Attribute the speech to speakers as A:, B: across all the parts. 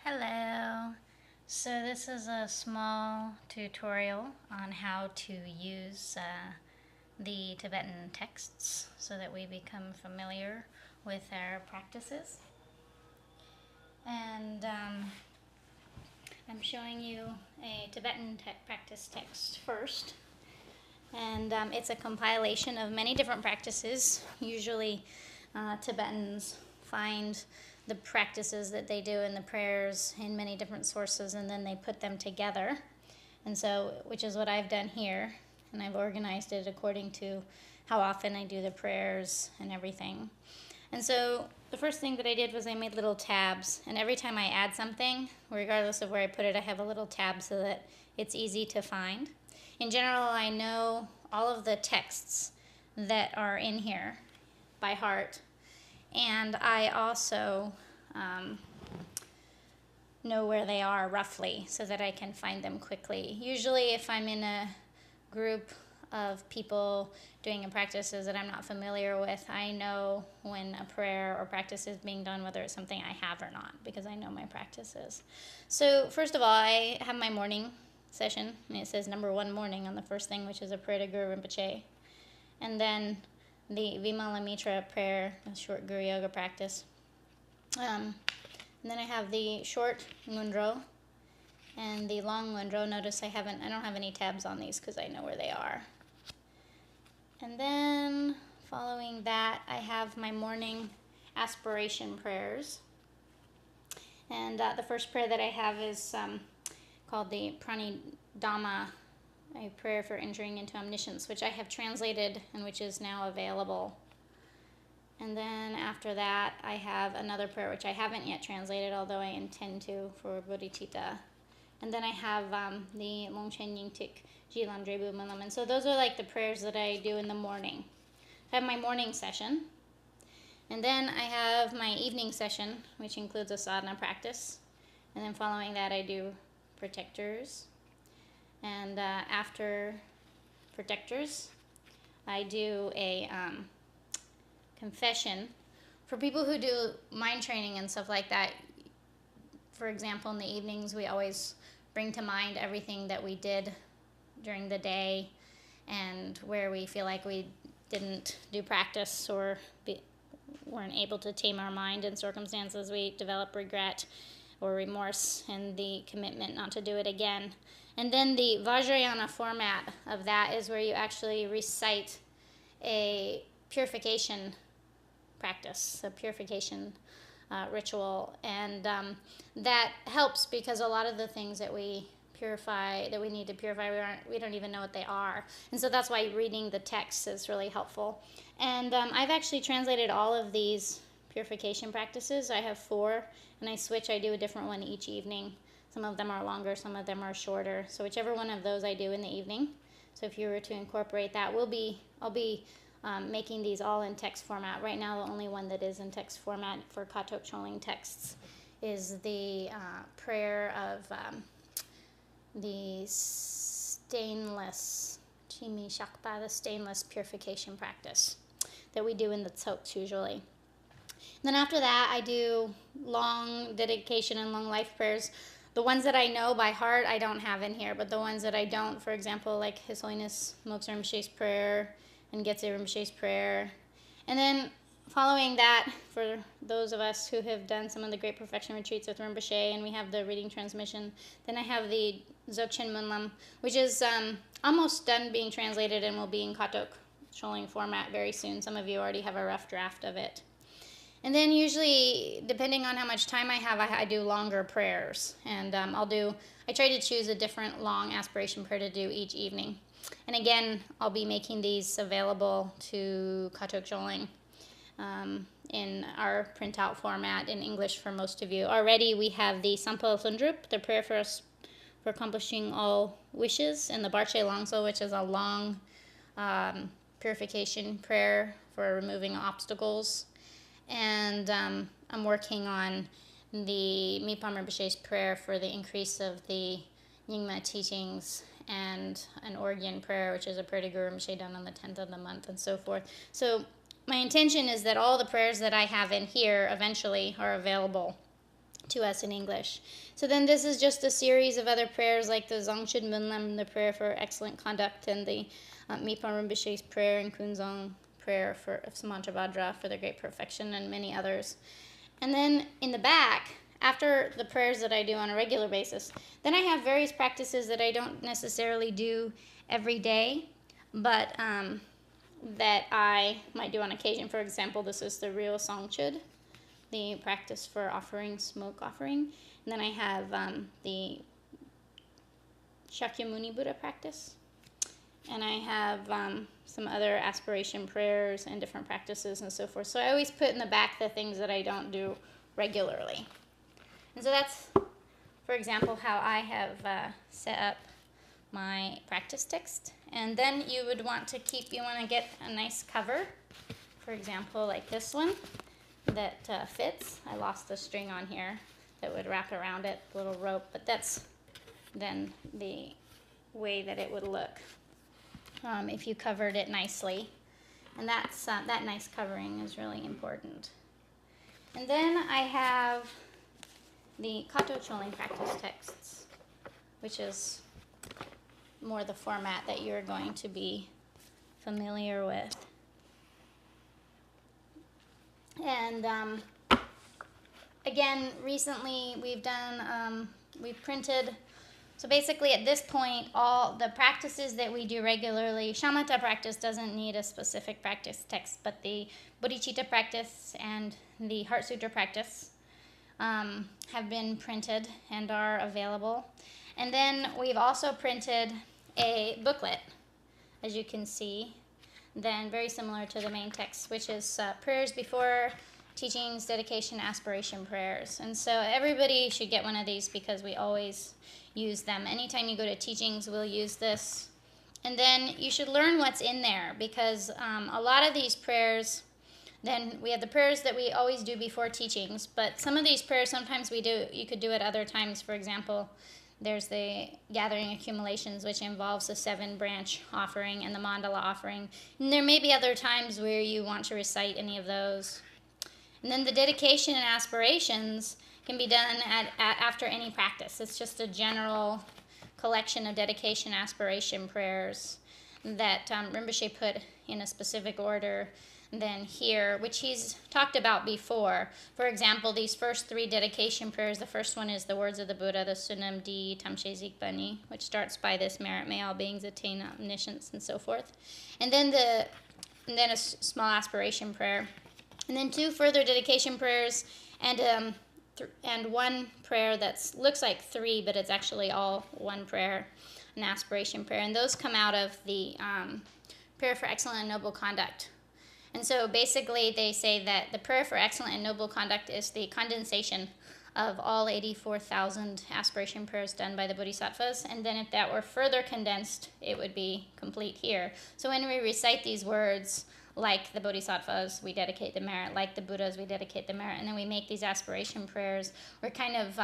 A: Hello. So this is a small tutorial on how to use the Tibetan texts so that we become familiar with our practices. And I'm showing you a Tibetan practice text first. And it's a compilation of many different practices. Usually Tibetans find the practices that they do in the prayers in many different sources, and then they put them together. And so, which is what I've done here, and I've organized it according to how often I do the prayers and everything. And so the first thing that I did was I made little tabs, and every time I add something, regardless of where I put it, I have a little tab so that it's easy to find. In general, I know all of the texts that are in here by heart, and I also know where they are roughly so that I can find them quickly. Usually if I'm in a group of people doing a practices that I'm not familiar with, I know when a prayer or practice is being done, whether it's something I have or not, because I know my practices. So first of all, I have my morning session, and it says number 1 morning on the first thing, which is a prayer to Guru Rinpoche. And then the Vimalamitra prayer, a short Guru Yoga practice. And then I have the short Ngundro and the long Ngundro. Notice I don't have any tabs on these because I know where they are. And then following that, I have my morning aspiration prayers. And the first prayer that I have is called the Pranidhamma, a prayer for entering into omniscience, which I have translated and which is now available. And then after that, I have another prayer which I haven't yet translated, although I intend to, for bodhicitta. And then I have the Longchen Yingtik Jilam Drebu Mulam. And so those are like the prayers that I do in the morning. I have my morning session. And then I have my evening session, which includes a sadhana practice. And then following that, I do protectors. And after protectors, I do a confession. For people who do mind training and stuff like that, for example, in the evenings, we always bring to mind everything that we did during the day and where we feel like we didn't do practice or weren't able to tame our mind in circumstances. We develop regret or remorse and the commitment not to do it again. And then the Vajrayana format of that is where you actually recite a purification practice, a purification ritual. And that helps because a lot of the things that we purify, that we need to purify, we don't even know what they are. And so that's why reading the text is really helpful. And I've actually translated all of these purification practices. I have 4, and I switch. I do a different one each evening. Some of them are longer, some of them are shorter. So whichever one of those I do in the evening. So if you were to incorporate that, I'll be making these all in text format. Right now, the only one that is in text format for Katok Choling texts is the prayer of the stainless, Chimi Shakpa, the stainless purification practice that we do in the Tsoks usually. Then after that, I do long dedication and long life prayers. The ones that I know by heart, I don't have in here, but the ones that I don't, for example, like His Holiness Moksha Rinpoche's prayer and Getse Rinpoche's prayer. And then following that, for those of us who have done some of the Great Perfection Retreats with Rinpoche, and we have the reading transmission, then I have the Dzogchen Munlam, which is almost done being translated and will be in Katok Choling format very soon. Some of you already have a rough draft of it. And then usually, depending on how much time I have, I do longer prayers. And I try to choose a different long aspiration prayer to do each evening. And again, I'll be making these available to Katok Choling in our printout format in English for most of you. Already we have the Sampo Thundrup, the prayer for accomplishing all wishes, and the Barche Longso, which is a long purification prayer for removing obstacles. And I'm working on the Mipam Rinpoche's prayer for the increase of the Nyingma teachings and an Orgyen prayer, which is a prayer to Guru Rinpoche done on the 10th of the month and so forth. So my intention is that all the prayers that I have in here eventually are available to us in English. So then this is just a series of other prayers like the Zongchid Munlam, the prayer for excellent conduct, and the Mipam Rinpoche's prayer and Kunzong prayer of Samantabhadra for the great perfection, and many others. And then in the back, after the prayers that I do on a regular basis, then I have various practices that I don't necessarily do every day, but that I might do on occasion. For example, this is the real Songchud, the practice for offering, smoke offering. And then I have the Shakyamuni Buddha practice. And I have some other aspiration prayers and different practices and so forth. So I always put in the back the things that I don't do regularly. And so that's, for example, how I have set up my practice text. And then you would want to get a nice cover, for example, like this one that fits. I lost the string on here that would wrap around it, a little rope, but that's then the way that it would look if you covered it nicely. And that's that nice covering is really important. And then I have the Kato Choling practice texts, which is more the format that you're going to be familiar with. And again, recently we've printed, so basically at this point, all the practices that we do regularly, Shamatha practice doesn't need a specific practice text, but the Bodhicitta practice and the Heart Sutra practice have been printed and are available. And then we've also printed a booklet, as you can see, then very similar to the main text, which is prayers before teachings, dedication, aspiration prayers. And so everybody should get one of these because we always use them. Anytime you go to teachings, we'll use this. And then you should learn what's in there because a lot of these prayers, then we have the prayers that we always do before teachings, but some of these prayers sometimes you could do at other times. For example, there's the gathering accumulations, which involves the 7-branch offering and the mandala offering. And there may be other times where you want to recite any of those. And then the dedication and aspirations can be done after any practice. It's just a general collection of dedication aspiration prayers that Rinpoche put in a specific order than here, which he's talked about before. For example, these first 3 dedication prayers, the first one is the words of the Buddha, the Sunam Di Tamche Zikbani, which starts by this merit, may all beings attain omniscience and so forth. And then a small aspiration prayer. And then 2 further dedication prayers and one prayer that looks like 3, but it's actually all one prayer, an aspiration prayer. And those come out of the prayer for excellent and noble conduct. And so basically they say that the prayer for excellent and noble conduct is the condensation of all 84,000 aspiration prayers done by the Bodhisattvas. And then if that were further condensed, it would be complete here. So when we recite these words, like the Bodhisattvas, we dedicate the merit. Like the Buddhas, we dedicate the merit. And then we make these aspiration prayers. We're kind of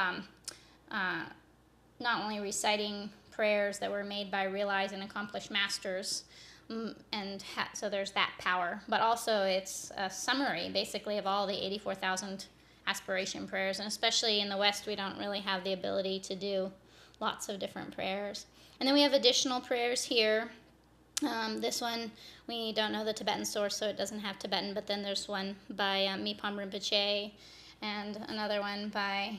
A: not only reciting prayers that were made by realized and accomplished masters, so there's that power, but also it's a summary basically of all the 84,000 aspiration prayers, and especially in the West we don't really have the ability to do lots of different prayers. And then we have additional prayers here. This one, we don't know the Tibetan source, so it doesn't have Tibetan, but then there's one by Mipam Rinpoche and another one by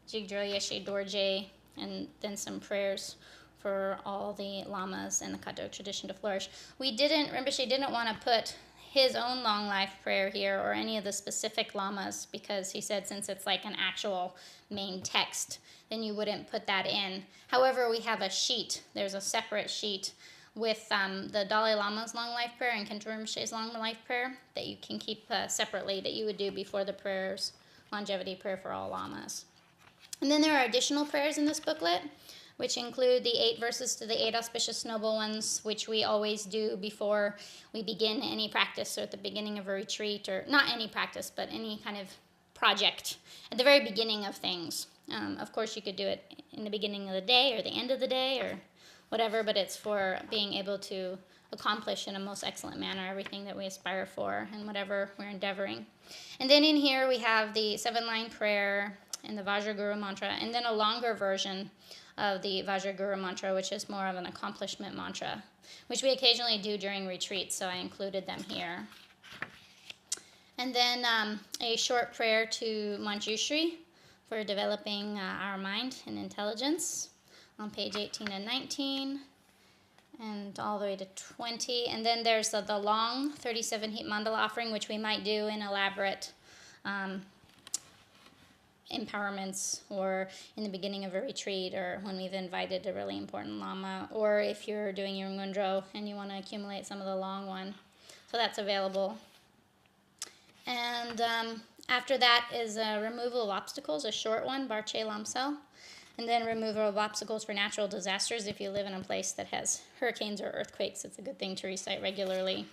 A: Jigdral Yeshe Dorje, and then some prayers for all the lamas and the Kato tradition to flourish. Rinpoche didn't want to put his own long life prayer here or any of the specific lamas because he said since it's like an actual main text, then you wouldn't put that in. However, we have a sheet. There's a separate sheet with the Dalai Lama's long life prayer and Khenpo Rinpoche's long life prayer that you can keep separately that you would do before the prayers, longevity prayer for all lamas. And then there are additional prayers in this booklet, which include the 8 verses to the 8 auspicious noble ones, which we always do before we begin any practice or at the beginning of a retreat, or not any practice, but any kind of project at the very beginning of things. Of course, you could do it in the beginning of the day or the end of the day or whatever, but it's for being able to accomplish in a most excellent manner everything that we aspire for and whatever we're endeavoring. And then in here we have the 7-line prayer in the Vajraguru mantra, and then a longer version of the Vajraguru mantra, which is more of an accomplishment mantra, which we occasionally do during retreats, so I included them here. And then a short prayer to Manjushri for developing our mind and intelligence on page 18 and 19, and all the way to 20. And then there's the long 37 heat mandala offering, which we might do in elaborate empowerments, or in the beginning of a retreat, or when we've invited a really important lama, or if you're doing your ngundro and you want to accumulate some of the long one. So that's available. And after that is a removal of obstacles, a short one, Barche Lamsel. And then removal of obstacles for natural disasters. If you live in a place that has hurricanes or earthquakes, it's a good thing to recite regularly.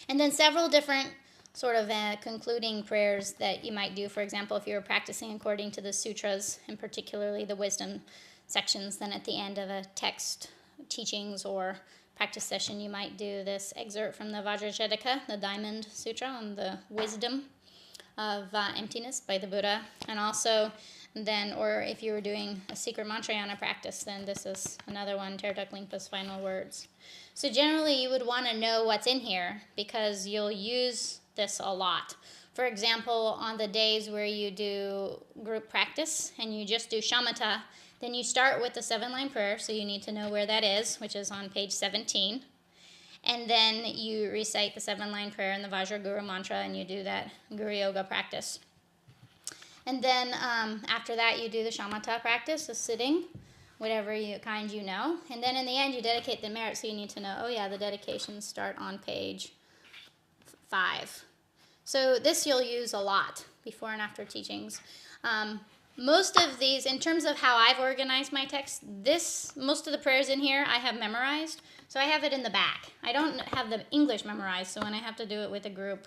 A: And then several different sort of concluding prayers that you might do. For example, if you're practicing according to the sutras, and particularly the wisdom sections, then at the end of a text, teachings, or practice session, you might do this excerpt from the Vajracchedika, the Diamond Sutra on the wisdom of emptiness by the Buddha. And also then, or if you were doing a secret mantrayana practice, then this is another one, Terdak Lingpa's final words. So generally you would want to know what's in here, because you'll use this a lot. For example, on the days where you do group practice and you just do shamatha, then you start with the 7-line prayer, so you need to know where that is, which is on page 17. And then you recite the 7-line prayer in the Vajraguru mantra, and you do that Guru Yoga practice. And then after that, you do the shamatha practice, the sitting, whatever kind you know. And then in the end, you dedicate the merit, so you need to know, oh yeah, the dedications start on page 5. So this you'll use a lot before and after teachings. Most of these, in terms of how I've organized my text, most of the prayers in here I have memorized, so I have it in the back. I don't have the English memorized, so when I have to do it with a group,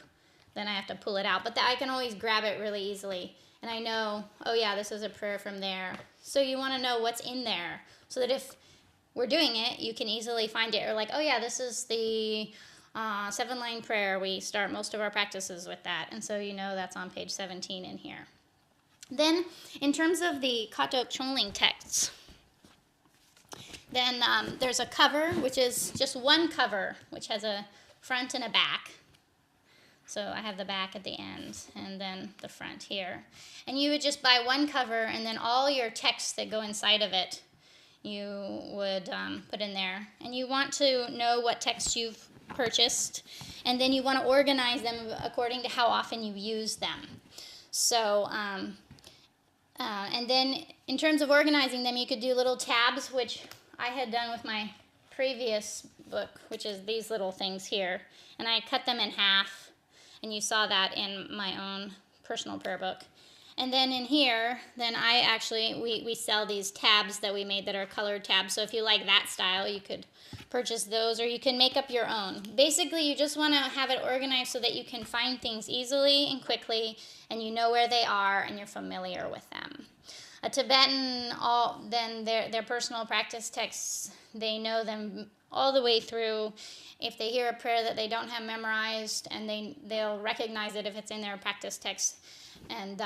A: then I have to pull it out. But I can always grab it really easily, and I know, oh yeah, this is a prayer from there. So you want to know what's in there, so that if we're doing it, you can easily find it, or like, oh yeah, this is the 7-line prayer. We start most of our practices with that, and so you know that's on page 17 in here. Then, in terms of the Katok Chonling texts, then there's a cover, which is just one cover, which has a front and a back. So I have the back at the end, and then the front here. And you would just buy one cover, and then all your texts that go inside of it, you would put in there. And you want to know what texts you've purchased, and then you want to organize them according to how often you use them. So, and then in terms of organizing them, you could do little tabs, which I had done with my previous book, which is these little things here. And I cut them in half, and you saw that in my own personal prayer book. And then in here, then we sell these tabs that we made that are colored tabs. So if you like that style, you could purchase those, or you can make up your own. Basically, you just want to have it organized so that you can find things easily and quickly, and you know where they are, and you're familiar with them. A Tibetan, then their personal practice texts, they know them all the way through. If they hear a prayer that they don't have memorized, and they'll recognize it if it's in their practice text, and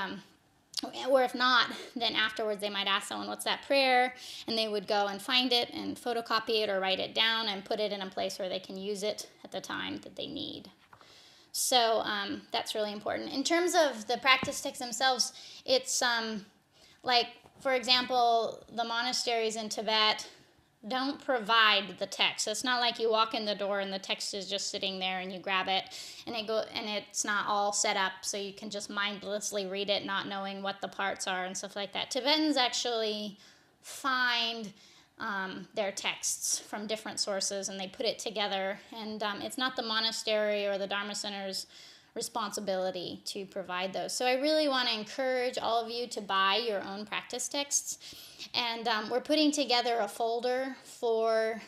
A: or if not, then afterwards they might ask someone, what's that prayer? And they would go and find it and photocopy it or write it down and put it in a place where they can use it at the time that they need. So that's really important. In terms of the practice texts themselves, it's like, for example, the monasteries in Tibet don't provide the text. It's not like you walk in the door and the text is just sitting there and you grab it and it's not all set up so you can just mindlessly read it, not knowing what the parts are and stuff like that. Tibetans actually find their texts from different sources, and they put it together, and it's not the monastery or the Dharma Center's responsibility to provide those. So I really want to encourage all of you to buy your own practice texts. And we're putting together a folder for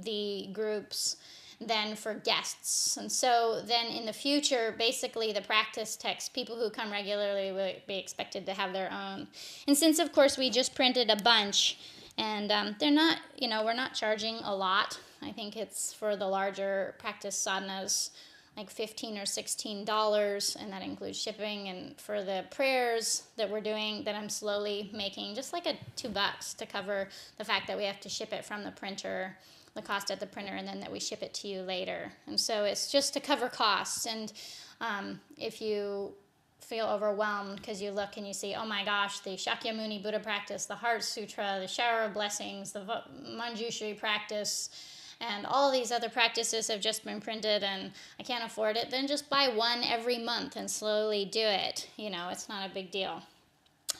A: the groups, then for guests. And so then in the future, basically the practice text, people who come regularly will be expected to have their own. And since, of course, we just printed a bunch, and they're not, we're not charging a lot. I think it's for the larger practice sadhanas, like $15 or $16, and that includes shipping. And for the prayers that we're doing, that I'm slowly making, just like $2 to cover the fact that we have to ship it from the printer, the cost at the printer, and then that we ship it to you later. And so it's just to cover costs. And if you feel overwhelmed because you look and you see, oh my gosh, the Shakyamuni Buddha practice, the Heart Sutra, the Shower of Blessings, the Manjushri practice, and all these other practices have just been printed and I can't afford it, then just buy one every month and slowly do it. It's not a big deal.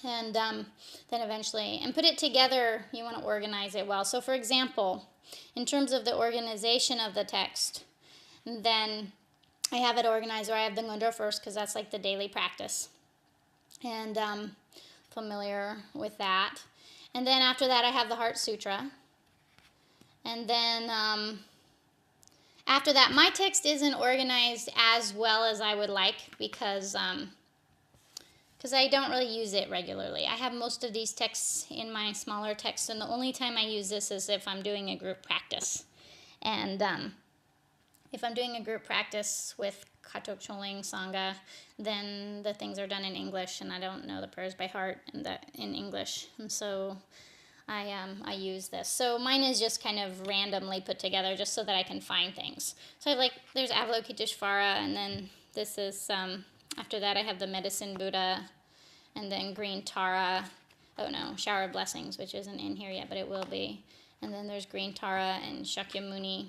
A: And then eventually, and put it together, you want to organize it well. So for example, in terms of the organization of the text, then I have it organized where I have the Ngondro first because that's like the daily practice. And familiar with that. And then after that I have the Heart Sutra. And then after that, my text isn't organized as well as I would like because I don't really use it regularly. I have most of these texts in my smaller texts, and the only time I use this is if I'm doing a group practice. And if I'm doing a group practice with Katok Choling Sangha, then the things are done in English, and I don't know the prayers by heart in English. And so I use this. So mine is just kind of randomly put together just so that I can find things. So there's Avalokiteshvara, and then this is, after that I have the Medicine Buddha, and then Green Tara. Oh no, Shower of Blessings, which isn't in here yet, but it will be. And then there's Green Tara and Shakyamuni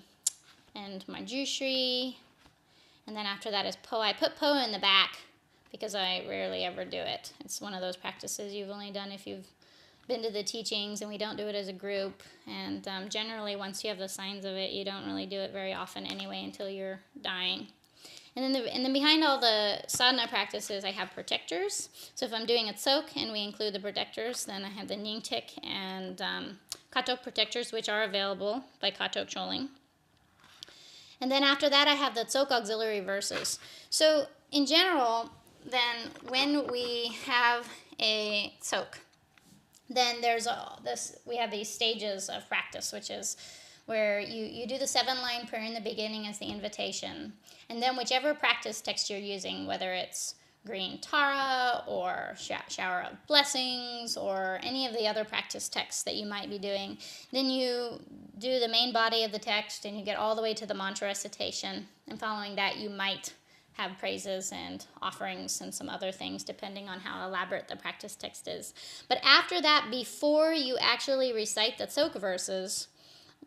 A: and Manjushri. And then after that is Po. I put Po in the back because I rarely ever do it. It's one of those practices you've only done if you've been to the teachings, and we don't do it as a group. And generally, once you have the signs of it, you don't really do it very often anyway until you're dying. And then behind all the sadhana practices, I have protectors. So if I'm doing a tsok and we include the protectors, then I have the Nyingtik and Katok protectors, which are available by Katok Choling. And then after that, I have the tsok auxiliary verses. So in general, then when we have a tsok, then we have these stages of practice, which is where you do the 7-line prayer in the beginning as the invitation. And then whichever practice text you're using, whether it's Green Tara or Shower of Blessings or any of the other practice texts that you might be doing, then you do the main body of the text and you get all the way to the mantra recitation. And following that, you might have praises and offerings and some other things depending on how elaborate the practice text is. But after that, before you actually recite the tsok verses,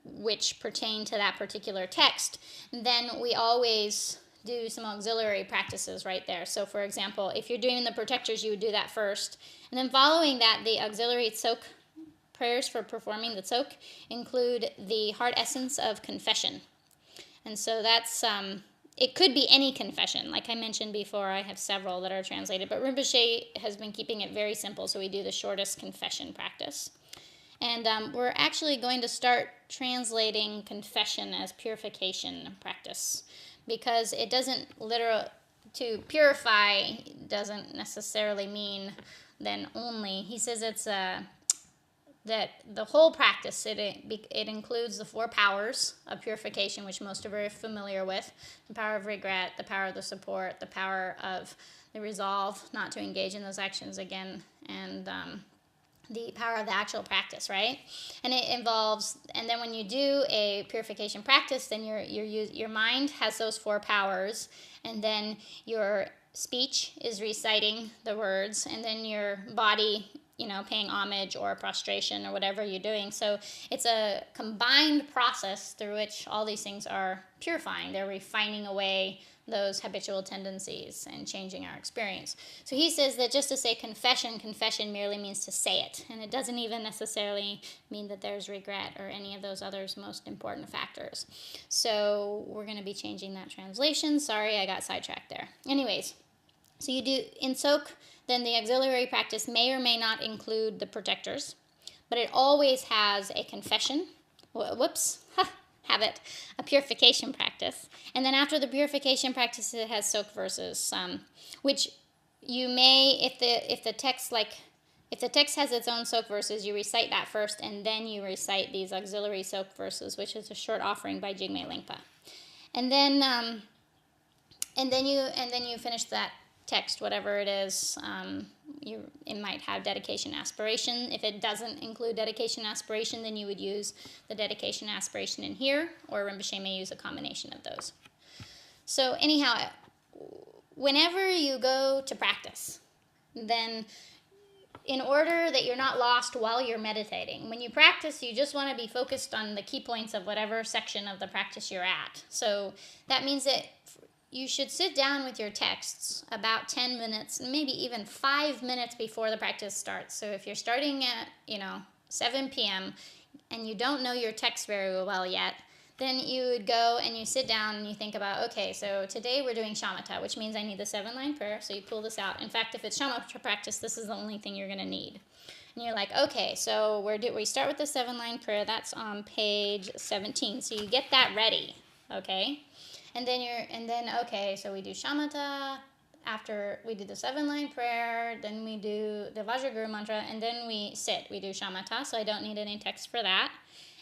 A: which pertain to that particular text, then we always do some auxiliary practices right there. So for example, if you're doing the protectors, you would do that first. And then following that, the auxiliary tsok prayers for performing the tsok include the heart essence of confession. And so that's, it could be any confession. Like I mentioned before, I have several that are translated, but Rinpoche has been keeping it very simple, so we do the shortest confession practice. And we're actually going to start translating confession as purification practice, because it doesn't to purify doesn't necessarily mean then only. He says it's that the whole practice, it includes the 4 powers of purification, which most are very familiar with: the power of regret, the power of the support, the power of the resolve not to engage in those actions again, and the power of the actual practice, right? And it involves, and then when you do a purification practice, then your mind has those 4 powers, and then your speech is reciting the words, and then your body, paying homage or prostration or whatever you're doing. So it's a combined process through which all these things are purifying. They're refining away those habitual tendencies and changing our experience. So he says that just to say confession merely means to say it, and it doesn't even necessarily mean that there's regret or any of those others most important factors. So we're going to be changing that translation. Sorry, I got sidetracked there. Anyways, so you do in tsok, then the auxiliary practice may or may not include the protectors, but it always has a confession. A purification practice. And then after the purification practice, it has tsok verses, which you may, if the text has its own tsok verses, you recite that first, and then you recite these auxiliary tsok verses, which is a short offering by Jigme Lingpa. And then and then you finish that text, whatever it is. It might have dedication aspiration. If it doesn't include dedication aspiration, then you would use the dedication aspiration in here, or Rinpoche may use a combination of those. So anyhow, whenever you go to practice, then in order that you're not lost while you're meditating, when you practice, you just want to be focused on the key points of whatever section of the practice you're at. So that means that you should sit down with your texts about 10 minutes, maybe even 5 minutes before the practice starts. So if you're starting at, 7 p.m. and you don't know your text very well yet, then you would go and you sit down and you think about, okay, so today we're doing shamatha, which means I need the 7-line prayer. So you pull this out. In fact, if it's shamatha practice, this is the only thing you're going to need. And you're like, okay, so we start with the 7-line prayer. That's on page 17. So you get that ready, okay? And then okay, so we do shamatha. After we do the 7-line prayer, then we do the Vajraguru mantra, and then we sit. We do shamatha, so I don't need any text for that.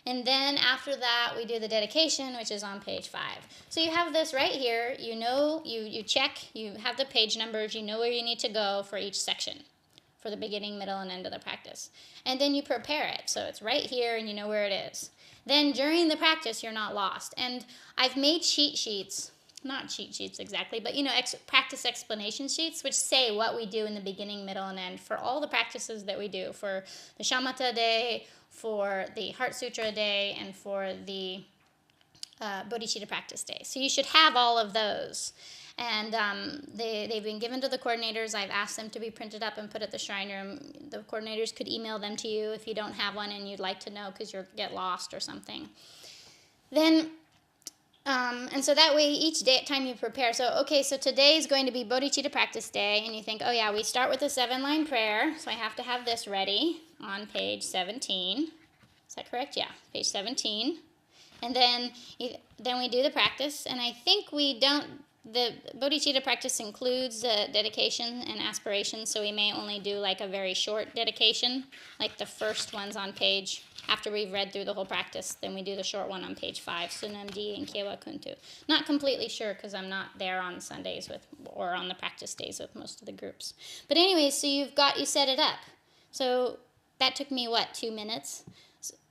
A: And then after that, we do the dedication, which is on page 5. So you have this right here. You know, you check, you have the page numbers, you know where you need to go for each section, for the beginning, middle, and end of the practice. And then you prepare it. So it's right here, and you know where it is. Then during the practice, you're not lost. And I've made cheat sheets, not cheat sheets exactly, but practice explanation sheets, which say what we do in the beginning, middle, and end for all the practices that we do, for the shamatha day, for the Heart Sutra day, and for the Bodhicitta practice day. So you should have all of those. And they've been given to the coordinators. I've asked them to be printed up and put at the shrine room. The coordinators could email them to you if you don't have one and you'd like to know because you'll get lost or something. Then, and so that way each day, time you prepare. So, okay, so today is going to be Bodhicitta practice day. And you think, oh yeah, we start with a 7-line prayer. So I have to have this ready on page 17. Is that correct? Yeah, page 17. And then we do the practice. And I think the Bodhicitta practice includes the dedication and aspiration, so we may only do like a very short dedication, like the first one's on page, after we've read through the whole practice, then we do the short one on page 5, Sunamdi and Kiewa Kuntu. Not completely sure because I'm not there on Sundays or on the practice days with most of the groups. But anyway, so you set it up. So that took me, 2 minutes?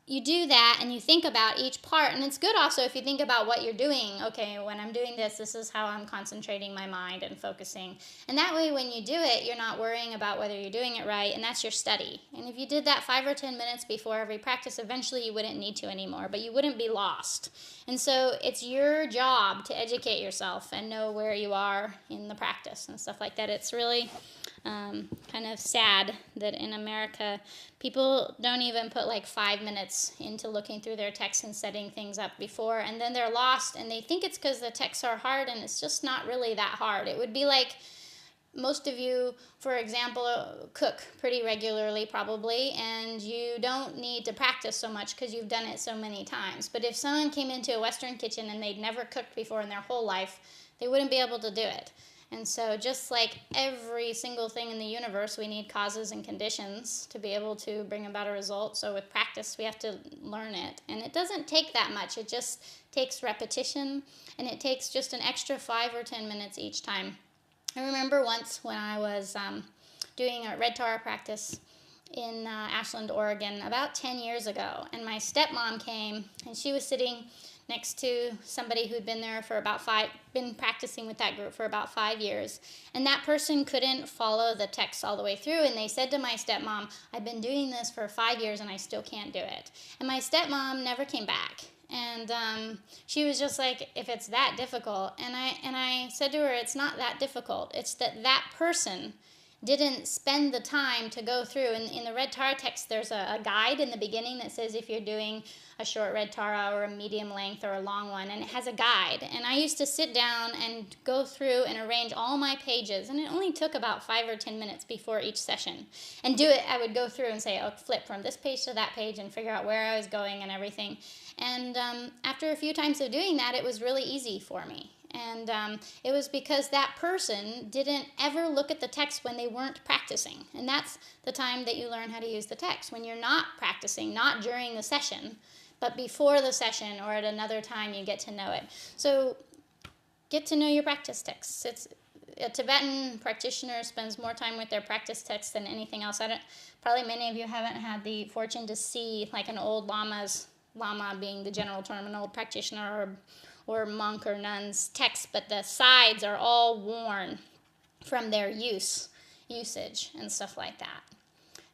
A: You do that and you think about each part, and it's good also if you think about what you're doing. Okay, when I'm doing this is how I'm concentrating my mind and focusing. And that way when you do it, you're not worrying about whether you're doing it right, and that's your study. And if you did that 5 or 10 minutes before every practice, eventually you wouldn't need to anymore, but you wouldn't be lost. And so it's your job to educate yourself and know where you are in the practice and stuff like that. It's really kind of sad that in America, people don't even put 5 minutes into looking through their texts and setting things up before, and then they're lost, and they think it's because the texts are hard, and it's just not really that hard. It would be like most of you, for example, cook pretty regularly probably, and you don't need to practice so much because you've done it so many times. But if someone came into a Western kitchen and they'd never cooked before in their whole life, they wouldn't be able to do it. And so just like every single thing in the universe, we need causes and conditions to be able to bring about a result. So with practice, we have to learn it. And it doesn't take that much. It just takes repetition, and it takes just an extra 5 or 10 minutes each time. I remember once when I was doing a Red Tara practice in Ashland, Oregon, about 10 years ago. And my stepmom came, and she was sitting next to somebody who'd been there for been practicing with that group for about 5 years. And that person couldn't follow the text all the way through. And they said to my stepmom, I've been doing this for 5 years and I still can't do it. And my stepmom never came back. And she was just like, if it's that difficult. And I said to her, it's not that difficult. It's that person didn't spend the time to go through. In the Red Tara text, there's a guide in the beginning that says if you're doing a short Red Tara or a medium length or a long one, and it has a guide. And I used to sit down and go through and arrange all my pages, and it only took about 5 or 10 minutes before each session. And do it, I would go through and say, oh, flip from this page to that page and figure out where I was going and everything. And after a few times of doing that, it was really easy for me. And it was because that person didn't ever look at the text when they weren't practicing. And that's the time that you learn how to use the text, when you're not practicing, not during the session, but before the session or at another time you get to know it. So get to know your practice texts. A Tibetan practitioner spends more time with their practice texts than anything else. Probably many of you haven't had the fortune to see like an old lama being the general term, an old practitioner or monk or nun's text, but the sides are all worn from their usage and stuff like that.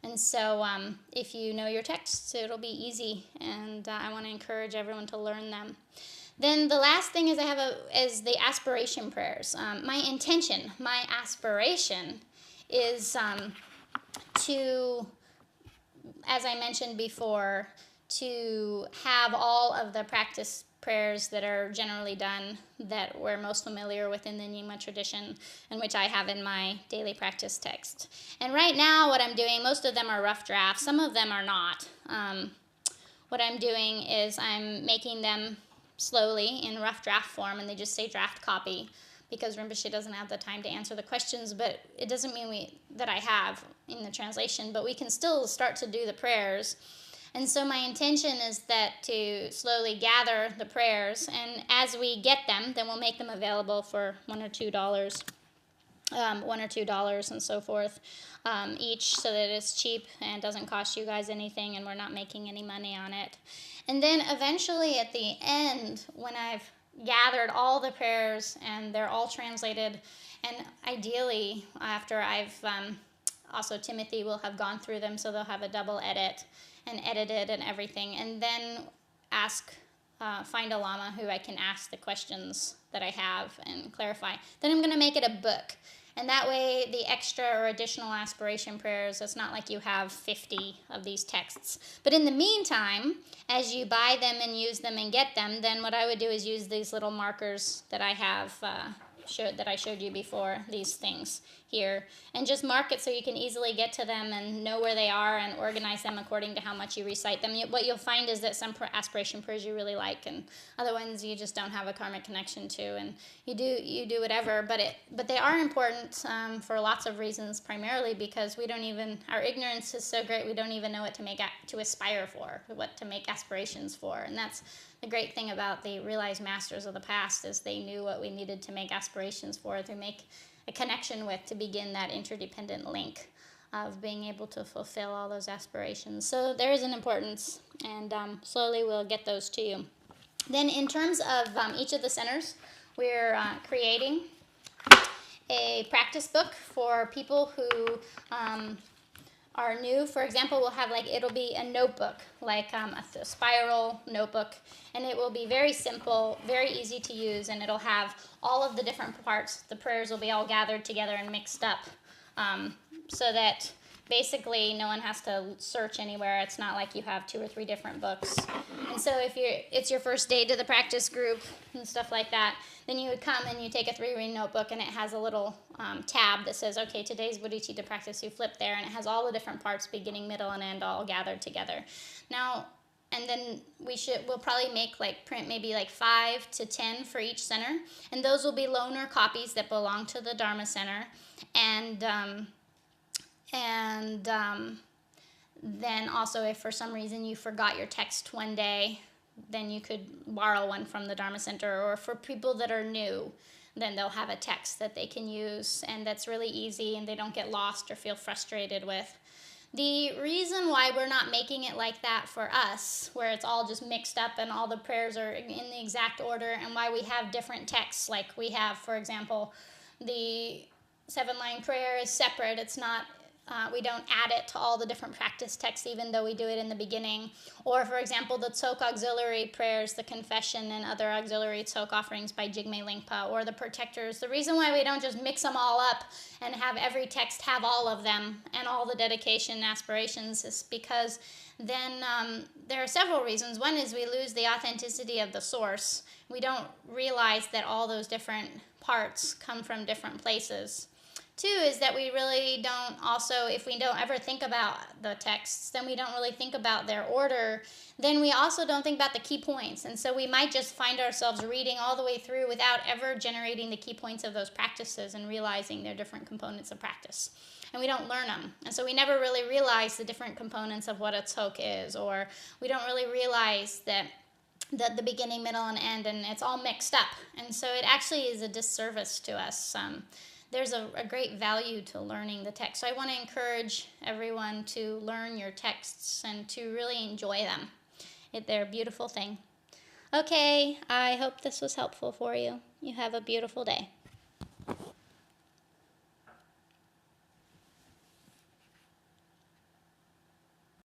A: And so if you know your texts, it'll be easy, and I want to encourage everyone to learn them. Then the last thing is I have is the aspiration prayers. My intention, my aspiration is to, as I mentioned before, to have all of the practice prayers that are generally done that we're most familiar with in the Nyingma tradition, and which I have in my daily practice text. And right now what I'm doing, most of them are rough drafts, some of them are not. What I'm doing is I'm making them slowly in rough draft form, and they just say draft copy because Rinpoche doesn't have the time to answer the questions, but it doesn't mean that I have in the translation, but we can still start to do the prayers. And so my intention is that to slowly gather the prayers, and as we get them, then we'll make them available for $1 or $2, and so forth each, so that it's cheap and doesn't cost you guys anything, and we're not making any money on it. And then eventually at the end, when I've gathered all the prayers and they're all translated, and ideally after I've also Timothy will have gone through them, so they'll have a double edit and edited and everything, and then find a lama who I can ask the questions that I have and clarify. Then I'm going to make it a book. And that way, the extra or additional aspiration prayers, it's not like you have 50 of these texts. But in the meantime, as you buy them and use them and get them, then what I would do is use these little markers that I have that I showed you before, these things here, and just mark it so you can easily get to them and know where they are and organize them according to how much you recite them. What you'll find is that some aspiration prayers you really like, and other ones you just don't have a karmic connection to, and you do whatever. But they are important for lots of reasons, primarily because our ignorance is so great we don't even know what to aspire for, what to make aspirations for, and that's the great thing about the realized masters of the past, is they knew what we needed to make aspirations for, to make a connection with, to begin that interdependent link of being able to fulfill all those aspirations. So there is an importance, and slowly we'll get those to you. Then in terms of each of the centers, we're creating a practice book for people who are new. For example, we'll have it'll be a notebook, like a spiral notebook, and it will be very simple, very easy to use, and it'll have all of the different parts. The prayers will be all gathered together and mixed up, so that basically no one has to search anywhere. It's not like you have 2 or 3 different books. And so if it's your first day to the practice group and stuff like that, then you would come and you take a 3-ring notebook, and it has a little tab that says, okay, today's bodhicitta practice. You flip there, and it has all the different parts, beginning, middle, and end, all gathered together. Now, and then we'll probably print maybe 5 to 10 for each center, and those will be loaner copies that belong to the Dharma Center, and then also, if for some reason you forgot your text one day, then you could borrow one from the Dharma Center. Or for people that are new, then they'll have a text that they can use, and that's really easy, and they don't get lost or feel frustrated with. The reason why we're not making it like that for us, where it's all just mixed up and all the prayers are in the exact order, and why we have different texts, like we have, for example, the 7-line prayer is separate. It's not, we don't add it to all the different practice texts, even though we do it in the beginning. Or, for example, the Tsok auxiliary prayers, the confession and other auxiliary Tsok offerings by Jigme Lingpa, or the protectors. The reason why we don't just mix them all up and have every text have all of them and all the dedication and aspirations is because then there are several reasons. One is we lose the authenticity of the source. We don't realize that all those different parts come from different places. 2 is that we really don't also, if we don't ever think about the texts, then we don't really think about their order. Then we also don't think about the key points. And so we might just find ourselves reading all the way through without ever generating the key points of those practices and realizing they're different components of practice. And we don't learn them. And so we never really realize the different components of what a Tsok is, or we don't really realize that the beginning, middle, and end, and it's all mixed up. And so it actually is a disservice to us. There's a great value to learning the text. So I want to encourage everyone to learn your texts and to really enjoy them. They're a beautiful thing. Okay, I hope this was helpful for you. You have a beautiful day.